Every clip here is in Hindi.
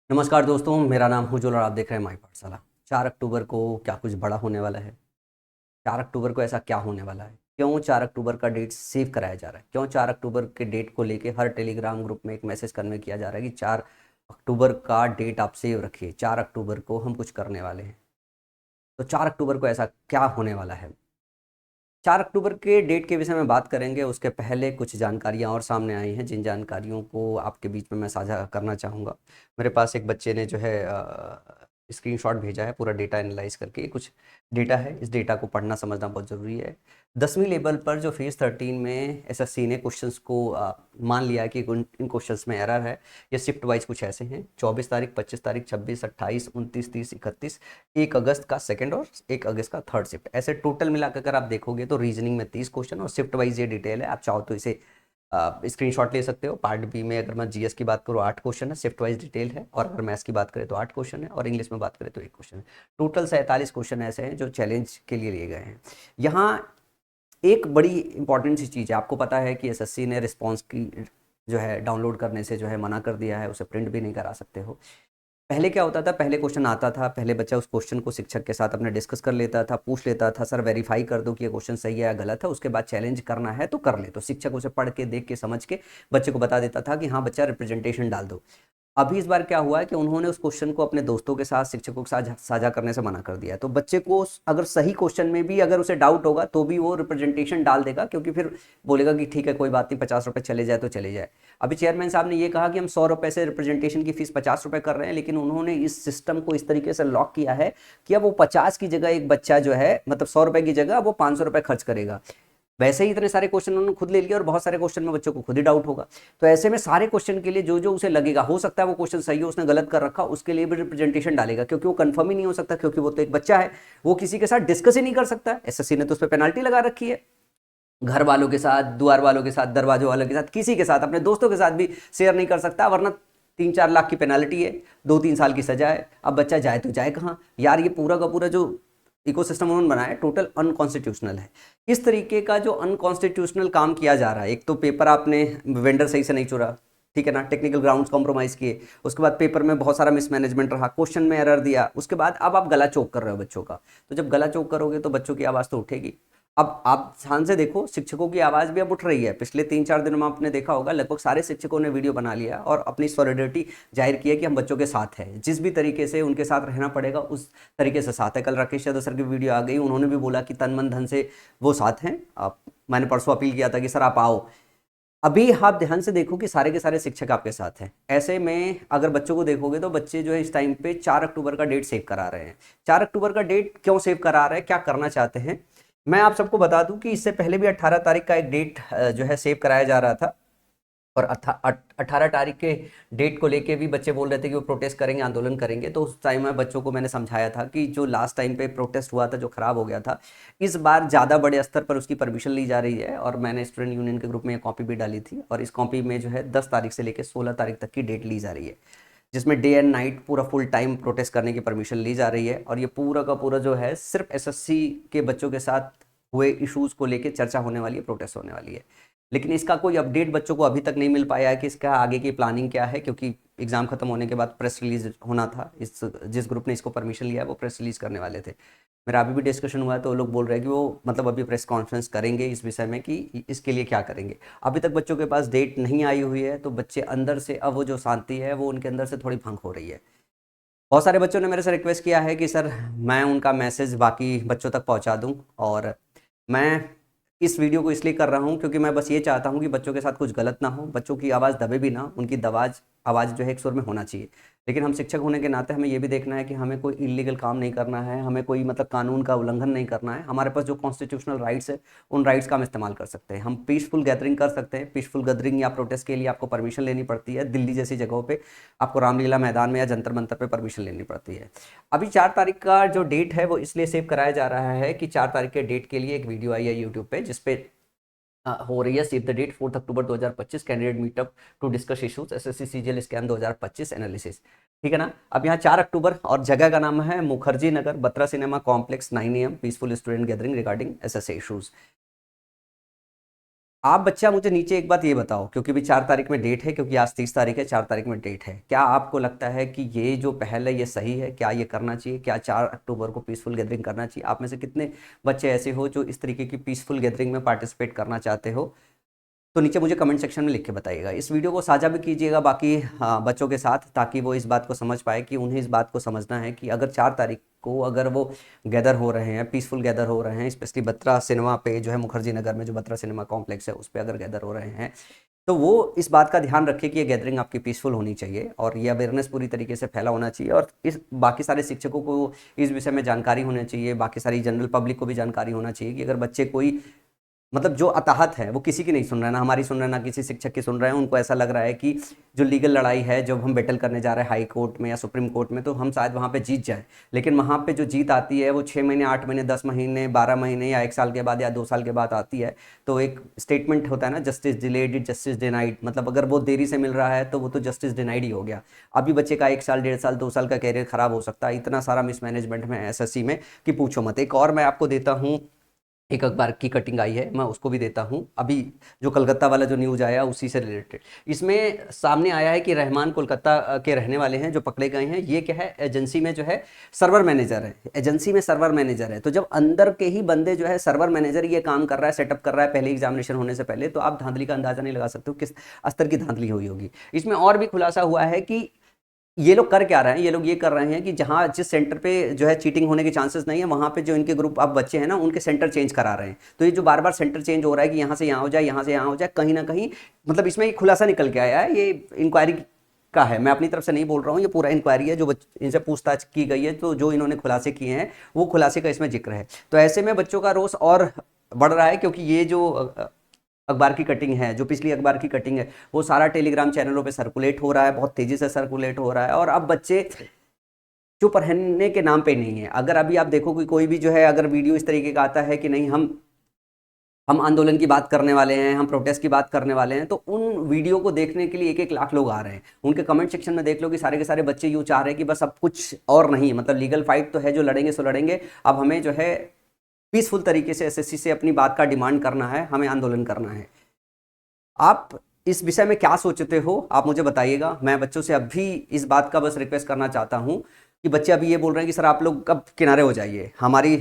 नमस्कार दोस्तों, मेरा नाम हुजूल और आप देख रहे हैं माई पाठशाला। 4 अक्टूबर को क्या कुछ बड़ा होने वाला है? 4 अक्टूबर को ऐसा क्या होने वाला है? क्यों 4 अक्टूबर का डेट सेव कराया जा रहा है? क्यों 4 अक्टूबर के डेट को लेके हर टेलीग्राम ग्रुप में एक मैसेज कन्वे किया जा रहा है कि 4 अक्टूबर का डेट आप सेव रखिए, 4 अक्टूबर को हम कुछ करने वाले हैं। तो 4 अक्टूबर को ऐसा क्या होने वाला है? 4 अक्टूबर के डेट के विषय में बात करेंगे, उसके पहले कुछ जानकारियाँ और सामने आई हैं जिन जानकारियों को आपके बीच में मैं साझा करना चाहूँगा। मेरे पास एक बच्चे ने जो है स्क्रीनशॉट भेजा है पूरा डेटा एनालाइज करके। ये कुछ डेटा है, इस डेटा को पढ़ना समझना बहुत ज़रूरी है। 10वीं लेवल पर जो फेज़ 13 में एसएससी ने क्वेश्चंस को मान लिया है कि इन क्वेश्चंस में एरर है। ये शिफ्ट वाइज कुछ ऐसे हैं: 24 तारीख, 25 तारीख, 26, 28, 29, 30, 31, 1 अगस्त का सेकंड और 1 अगस्त का थर्ड शिफ्ट। ऐसे टोटल मिलाकर अगर आप देखोगे तो रीजनिंग में 30 क्वेश्चन और शिफ्ट वाइज ये डिटेल है। आप चाहो तो इसे स्क्रीनशॉट ले सकते हो। पार्ट बी में अगर मैं जीएस की बात करूँ 8 क्वेश्चन है, शिफ्ट वाइज डिटेल है। और अगर मैथ्स की बात करें तो 8 क्वेश्चन है और इंग्लिश में बात करें तो 1 क्वेश्चन है। टोटल 47 क्वेश्चन ऐसे हैं जो चैलेंज के लिए लिए गए हैं। यहाँ एक बड़ी इंपॉर्टेंट सी चीज़ है, आपको पता है कि एसएससी ने रिस्पॉन्स की जो है डाउनलोड करने से जो है मना कर दिया है, उसे प्रिंट भी नहीं करा सकते हो। पहले क्या होता था, पहले क्वेश्चन आता था, पहले बच्चा उस क्वेश्चन को शिक्षक के साथ अपने डिस्कस कर लेता था, पूछ लेता था, सर वेरीफाई कर दो कि ये क्वेश्चन सही है या गलत है। उसके बाद चैलेंज करना है तो कर ले, तो शिक्षक उसे पढ़ के देख के समझ के बच्चे को बता देता था कि हाँ बच्चा रिप्रेजेंटेशन डाल दो। अभी इस बार क्या हुआ है कि उन्होंने उस क्वेश्चन को अपने दोस्तों के साथ, शिक्षकों के साथ साझा करने से मना कर दिया है। तो बच्चे को अगर सही क्वेश्चन में भी अगर उसे डाउट होगा तो भी वो रिप्रेजेंटेशन डाल देगा, क्योंकि फिर बोलेगा कि ठीक है कोई बात नहीं, 50 रुपये चले जाए तो चले जाए। अभी चेयरमैन साहब ने ये कहा कि हम 100 रुपये से रिप्रेजेंटेशन की फीस 50 रुपये कर रहे हैं, लेकिन उन्होंने इस सिस्टम को इस तरीके से लॉक किया है कि अब वो 50 की जगह एक बच्चा जो है, मतलब 100 रुपये की जगह वो 500 रुपये खर्च करेगा। वैसे ही इतने सारे क्वेश्चन उन्होंने खुद ले लिए और बहुत सारे क्वेश्चन में बच्चों को खुद ही डाउट होगा। तो ऐसे में सारे क्वेश्चन के लिए जो जो उसे लगेगा, हो सकता है वो क्वेश्चन सही हो, उसने गलत कर रखा, उसके लिए भी रिप्रेजेंटेशन डालेगा, क्योंकि वो कंफर्म ही नहीं हो सकता, क्योंकि वो तो एक बच्चा है, वो किसी के साथ डिस्कस ही नहीं कर सकता। एसएससी ने तो उस पर पेनाल्टी लगा रखी है। घर वालों के साथ, द्वार वालों के साथ, दरवाजों वालों के साथ, किसी के साथ, अपने दोस्तों के साथ भी शेयर नहीं कर सकता, वरना 3-4 लाख की पेनाल्टी है, 2-3 साल की सजा है। अब बच्चा जाए तो जाए कहाँ यार? ये पूरा का पूरा जो इकोसिस्टम उन्होंने बनाया है टोटल अनकॉन्स्टिट्यूशनल है। इस तरीके का जो अनकॉन्स्टिट्यूशनल काम किया जा रहा है, एक तो पेपर आपने वेंडर सही से नहीं चुरा, ठीक है ना, टेक्निकल ग्राउंड्स कॉम्प्रोमाइज़ किए, उसके बाद पेपर में बहुत सारा मिसमैनेजमेंट रहा, क्वेश्चन में एरर दिया, उसके बाद अब आप गला चौक कर रहे हो बच्चों का। तो जब गला चौक करोगे तो बच्चों की आवाज़ तो उठेगी। अब आप ध्यान से देखो, शिक्षकों की आवाज़ भी अब उठ रही है। पिछले 3-4 दिनों में आपने देखा होगा लगभग सारे शिक्षकों ने वीडियो बना लिया और अपनी सॉलिडरिटी जाहिर की है कि हम बच्चों के साथ हैं, जिस भी तरीके से उनके साथ रहना पड़ेगा उस तरीके से साथ है। कल राकेश यादव सर की वीडियो आ गई, उन्होंने भी बोला कि तन मन धन से वो साथ हैं। आप, मैंने परसों अपील किया था कि सर आप आओ। अभी आप ध्यान से देखो कि सारे के सारे शिक्षक आपके साथ हैं। ऐसे में अगर बच्चों को देखोगे तो बच्चे जो है इस टाइम पे 4 अक्टूबर का डेट सेव करा रहे हैं। 4 अक्टूबर का डेट क्यों सेव करा रहे हैं, क्या करना चाहते हैं? मैं आप सबको बता दूं कि इससे पहले भी 18 तारीख का एक डेट जो है सेव कराया जा रहा था। और 18 तारीख के डेट को लेके भी बच्चे बोल रहे थे कि वो प्रोटेस्ट करेंगे, आंदोलन करेंगे। तो उस टाइम में बच्चों को मैंने समझाया था कि जो लास्ट टाइम पे प्रोटेस्ट हुआ था, जो खराब हो गया था, इस बार ज़्यादा बड़े स्तर पर उसकी परमिशन ली जा रही है। और मैंने स्टूडेंट यूनियन के ग्रुप में एक कॉपी भी डाली थी, और इस कॉपी में जो है 10 तारीख से लेकर 16 तारीख तक की डेट ली जा रही है, जिसमें डे एंड नाइट पूरा फुल टाइम प्रोटेस्ट करने की परमिशन ली जा रही है। और ये पूरा का पूरा जो है सिर्फ एसएससी के बच्चों के साथ हुए इश्यूज़ को लेकर चर्चा होने वाली है, प्रोटेस्ट होने वाली है। लेकिन इसका कोई अपडेट बच्चों को अभी तक नहीं मिल पाया है कि इसका आगे की प्लानिंग क्या है, क्योंकि एग्ज़ाम खत्म होने के बाद प्रेस रिलीज होना था। इस जिस ग्रुप ने इसको परमिशन लिया है वो प्रेस रिलीज करने वाले थे। मेरा अभी भी डिस्कशन हुआ है तो लोग बोल रहे हैं कि वो मतलब अभी प्रेस कॉन्फ्रेंस करेंगे इस विषय में कि इसके लिए क्या करेंगे। अभी तक बच्चों के पास डेट नहीं आई हुई है, तो बच्चे अंदर से अब वो जो शांति है वो उनके अंदर से थोड़ी भंग हो रही है। बहुत सारे बच्चों ने मेरे से रिक्वेस्ट किया है कि सर मैं उनका मैसेज बाकी बच्चों तक पहुंचा दूं। और मैं इस वीडियो को इसलिए कर रहा हूं क्योंकि मैं बस ये चाहता हूं कि बच्चों के साथ कुछ गलत ना हो, बच्चों की आवाज़ दबे भी ना, उनकी दवाज आवाज़ जो है एक सुर में होना चाहिए। लेकिन हम शिक्षक होने के नाते हमें ये भी देखना है कि हमें कोई इलीगल काम नहीं करना है, हमें कोई मतलब कानून का उल्लंघन नहीं करना है। हमारे पास जो कॉन्स्टिट्यूशनल राइट्स है उन राइट्स का हम इस्तेमाल कर सकते हैं। हम पीसफुल गैदरिंग कर सकते हैं। पीसफुल गैदरिंग या प्रोटेस्ट के लिए आपको परमिशन लेनी पड़ती है। दिल्ली जैसी जगहों पे आपको रामलीला मैदान में या जंतर मंतर पे परमिशन लेनी पड़ती है। अभी 4 तारीख का जो डेट है वो इसलिए सेव कराया जा रहा है कि 4 तारीख के डेट के लिए एक वीडियो आई है यूट्यूब पे, जिसपे हो रही है save the date 4 October 2025 candidate meetup to discuss issues SSC CGL scam 2025 analysis. ठीक है ना। अब यहाँ 4 अक्टूबर और जगह का नाम है Mukherjee Nagar, Batra cinema complex, 9 AM, peaceful student gathering regarding SSC issues. आप बच्चा मुझे नीचे एक बात ये बताओ, क्योंकि भी 4 तारीख में डेट है, क्योंकि आज 30 तारीख है, 4 तारीख में डेट है, क्या आपको लगता है कि ये जो पहल है ये सही है? क्या ये करना चाहिए? क्या 4 अक्टूबर को पीसफुल गैदरिंग करना चाहिए? आप में से कितने बच्चे ऐसे हो जो इस तरीके की पीसफुल गैदरिंग में पार्टिसिपेट करना चाहते हो? तो नीचे मुझे कमेंट सेक्शन में लिख के बताइएगा। इस वीडियो को साझा भी कीजिएगा बाकी बच्चों के साथ, ताकि वो इस बात को समझ पाए कि उन्हें इस बात को समझना है कि अगर 4 तारीख को अगर वो गैदर हो रहे हैं, पीसफुल गैदर हो रहे हैं, स्पेशली बत्रा सिनेमा पे जो है, मुखर्जी नगर में जो बत्रा सिनेमा कॉम्प्लेक्स है उस पर अगर गैदर हो रहे हैं, तो वो इस बात का ध्यान रखे कि ये गैदरिंग आपकी पीसफुल होनी चाहिए और ये अवेयरनेस पूरी तरीके से फैला होना चाहिए। और इस बाकी सारे शिक्षकों को इस विषय में जानकारी होनी चाहिए, बाकी सारी जनरल पब्लिक को भी जानकारी होना चाहिए कि अगर बच्चे कोई मतलब जो अताहत है वो किसी की नहीं सुन रहे, ना हमारी सुन रहे हैं, ना किसी शिक्षक की सुन रहे हैं। उनको ऐसा लग रहा है कि जो लीगल लड़ाई है, जब हम बैटल करने जा रहे हैं हाई कोर्ट में या सुप्रीम कोर्ट में, तो हम शायद वहाँ पे जीत जाए, लेकिन वहाँ पे जो जीत आती है वो 6 महीने, 8 महीने, 10 महीने, 12 महीने या 1 साल के बाद या 2 साल के बाद आती है। तो एक स्टेटमेंट होता है ना, justice delayed is justice denied, मतलब अगर वो देरी से मिल रहा है तो वो तो जस्टिस डिनाइड ही हो गया। अभी बच्चे का 1 साल, 1.5 साल, 2 साल का कैरियर खराब हो सकता है। इतना सारा मिसमैनेजमेंट में एसएससी में कि पूछो मत। एक और मैं आपको देता हूँ, एक अखबार की कटिंग आई है, मैं उसको भी देता हूँ अभी। जो कलकत्ता वाला जो न्यूज़ आया उसी से रिलेटेड इसमें सामने आया है कि रहमान कोलकाता के रहने वाले हैं जो पकड़े गए हैं। ये क्या है, एजेंसी में जो है सर्वर मैनेजर है, एजेंसी में सर्वर मैनेजर है। तो जब अंदर के ही बंदे जो है सर्वर मैनेजर ये काम कर रहा है, सेटअप कर रहा है पहले एग्जामिनेशन होने से पहले, तो आप धांधली का अंदाजा नहीं लगा सकते हो किस स्तर की धांधली हुई होगी। इसमें और भी खुलासा हुआ है कि ये लोग कर क्या रहे हैं, ये लोग ये कर रहे हैं कि जहाँ जिस सेंटर पे जो है चीटिंग होने के चांसेस नहीं है, वहाँ पे जो इनके ग्रुप अब बच्चे हैं ना, उनके सेंटर चेंज करा रहे हैं। तो ये जो बार बार सेंटर चेंज हो रहा है कि यहाँ से यहाँ हो जाए, यहाँ से यहाँ हो जाए, कहीं ना कहीं मतलब इसमें एक खुलासा निकल के आया है। ये इंक्वायरी का है, मैं अपनी तरफ से नहीं बोल रहा हूँ, ये पूरा इंक्वायरी है जो इनसे पूछताछ की गई है, तो जो इन्होंने खुलासे किए हैं वो खुलासे का इसमें जिक्र है। तो ऐसे में बच्चों का रोष और बढ़ रहा है, क्योंकि ये जो अखबार की कटिंग है, जो पिछली अखबार की कटिंग है, वो सारा टेलीग्राम चैनलों पे सर्कुलेट हो रहा है, बहुत तेजी से सर्कुलेट हो रहा है। और अब बच्चे चुप रहने के नाम पे नहीं है। अगर अभी आप देखो कि कोई भी जो है अगर वीडियो इस तरीके का आता है कि नहीं हम आंदोलन की बात करने वाले हैं, हम प्रोटेस्ट की बात करने वाले हैं, तो उन वीडियो को देखने के लिए 1-1 लाख लोग आ रहे हैं। उनके कमेंट सेक्शन में देख लो कि सारे के सारे बच्चे यूँ चाह रहे हैं कि बस अब कुछ और नहीं, मतलब लीगल फाइट तो है, जो लड़ेंगे सो लड़ेंगे, अब हमें जो है पीसफुल तरीके से एसएससी से अपनी बात का डिमांड करना है, हमें आंदोलन करना है। आप इस विषय में क्या सोचते हो, आप मुझे बताइएगा। मैं बच्चों से अभी इस बात का बस रिक्वेस्ट करना चाहता हूँ कि बच्चे अभी ये बोल रहे हैं कि सर आप लोग कब किनारे हो जाइए, हमारी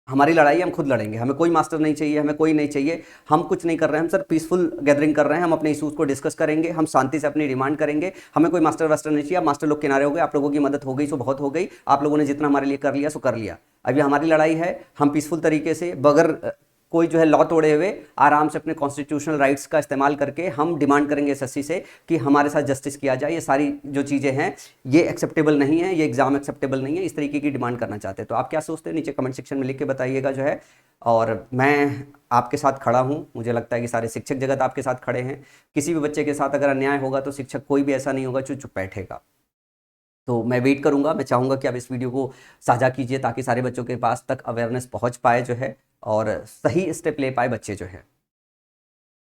हमारी लड़ाई हम खुद लड़ेंगे, हमें कोई मास्टर नहीं चाहिए, हमें कोई नहीं चाहिए, हम कुछ नहीं कर रहे हैं, हम सर पीसफुल गैदरिंग कर रहे हैं, हम अपने इशूज़ को डिस्कस करेंगे, हम शांति से अपनी डिमांड करेंगे, हमें कोई मास्टर वास्टर नहीं चाहिए। आप मास्टर लोग किनारे हो गए, आप लोगों की मदद हो गई सो बहुत हो गई, आप लोगों ने जितना हमारे लिए कर लिया सो कर लिया। अभी हमारी लड़ाई है, हम पीसफुल तरीके से बगैर कोई जो है लॉ तोड़े हुए आराम से अपने कॉन्स्टिट्यूशनल राइट्स का इस्तेमाल करके हम डिमांड करेंगे एसएससी से कि हमारे साथ जस्टिस किया जाए। ये सारी जो चीज़ें हैं ये एक्सेप्टेबल नहीं है, ये एग्जाम एक्सेप्टेबल नहीं है, इस तरीके की डिमांड करना चाहते हैं। तो आप क्या सोचते हैं नीचे कमेंट सेक्शन में लिख के बताइएगा जो है। और मैं आपके साथ खड़ा हूँ, मुझे लगता है कि सारे शिक्षक जगत आपके साथ खड़े हैं। किसी भी बच्चे के साथ अगर अन्याय होगा तो शिक्षक कोई भी ऐसा नहीं होगा जो चुप बैठेगा। तो मैं वेट करूंगा, मैं चाहूँगा कि आप इस वीडियो को साझा कीजिए ताकि सारे बच्चों के पास तक अवेयरनेस पहुंच पाए जो है, और सही स्टेप ले पाए बच्चे जो है।